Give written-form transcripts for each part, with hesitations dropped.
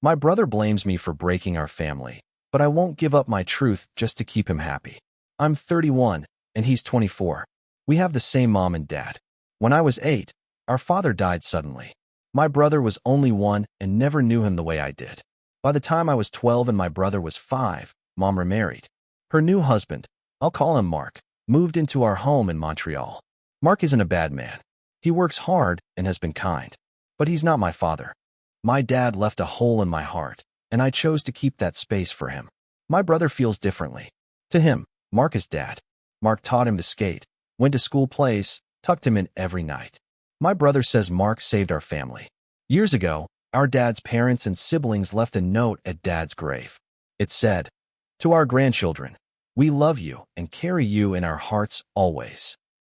My brother blames me for breaking our family, but I won't give up my truth just to keep him happy. I'm 31, and he's 24. We have the same mom and dad. When I was 8, our father died suddenly. My brother was only 1 and never knew him the way I did. By the time I was 12 and my brother was 5, Mom remarried. Her new husband, I'll call him Mark, moved into our home in Montreal. Mark isn't a bad man. He works hard and has been kind. But he's not my father. My dad left a hole in my heart, and I chose to keep that space for him. My brother feels differently. To him, Mark is dad. Mark taught him to skate, went to school plays, tucked him in every night. My brother says Mark saved our family. Years ago, our dad's parents and siblings left a note at Dad's grave. It said, "To our grandchildren, we love you and carry you in our hearts always."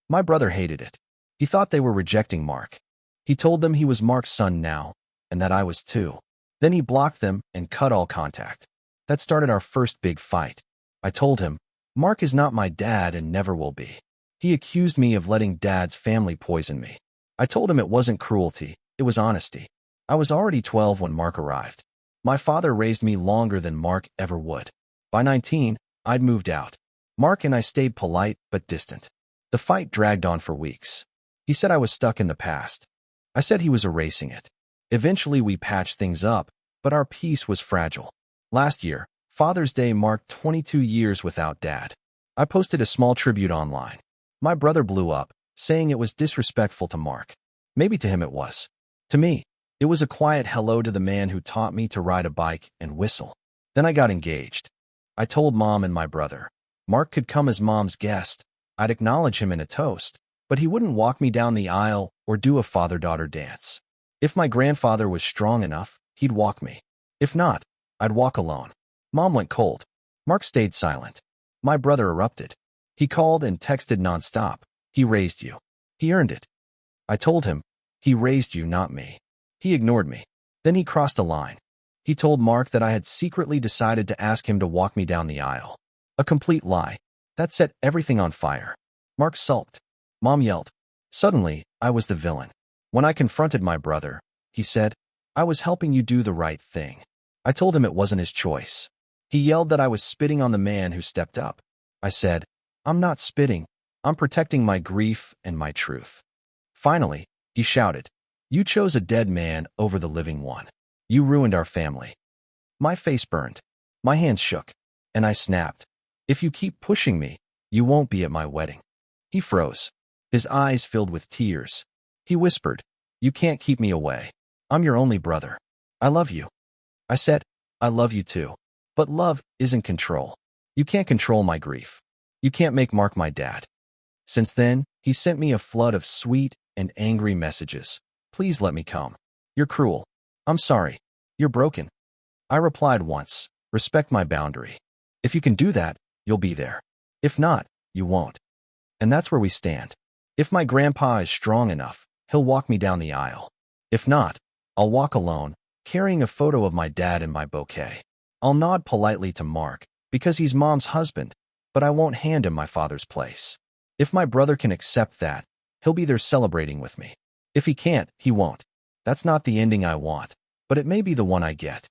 My brother hated it. He thought they were rejecting Mark. He told them he was Mark's son now, and that I was too. Then he blocked them and cut all contact. That started our first big fight. I told him, Mark is not my dad and never will be. He accused me of letting Dad's family poison me. I told him it wasn't cruelty, it was honesty. I was already 12 when Mark arrived. My father raised me longer than Mark ever would. By 19, I'd moved out. Mark and I stayed polite but distant. The fight dragged on for weeks. He said I was stuck in the past. I said he was erasing it. Eventually we patched things up, but our peace was fragile. Last year, Father's Day marked 22 years without Dad. I posted a small tribute online. My brother blew up, saying it was disrespectful to Mark. Maybe to him it was. To me, it was a quiet hello to the man who taught me to ride a bike and whistle. Then I got engaged. I told Mom and my brother. Mark could come as Mom's guest. I'd acknowledge him in a toast, but he wouldn't walk me down the aisle or do a father-daughter dance. If my grandfather was strong enough, he'd walk me. If not, I'd walk alone. Mom went cold. Mark stayed silent. My brother erupted. He called and texted nonstop. He raised you. He earned it. I told him, he raised you, not me. He ignored me. Then he crossed a line. He told Mark that I had secretly decided to ask him to walk me down the aisle. A complete lie. That set everything on fire. Mark sulked. Mom yelled. Suddenly, I was the villain. When I confronted my brother, he said, I was helping you do the right thing. I told him it wasn't his choice. He yelled that I was spitting on the man who stepped up. I said, I'm not spitting. I'm protecting my grief and my truth. Finally, he shouted, You chose a dead man over the living one. You ruined our family. My face burned. My hands shook. And I snapped. If you keep pushing me, you won't be at my wedding. He froze. His eyes filled with tears. He whispered, You can't keep me away. I'm your only brother. I love you. I said, I love you too. But love isn't control. You can't control my grief. You can't make Mark my dad. Since then, he sent me a flood of sweet and angry messages. Please let me come. You're cruel. I'm sorry. You're broken. I replied once, respect my boundary. If you can do that, you'll be there. If not, you won't. And that's where we stand. If my grandpa is strong enough, he'll walk me down the aisle. If not, I'll walk alone, carrying a photo of my dad in my bouquet. I'll nod politely to Mark, because he's Mom's husband, but I won't hand him my father's place. If my brother can accept that, he'll be there celebrating with me. If he can't, he won't. That's not the ending I want, but it may be the one I get.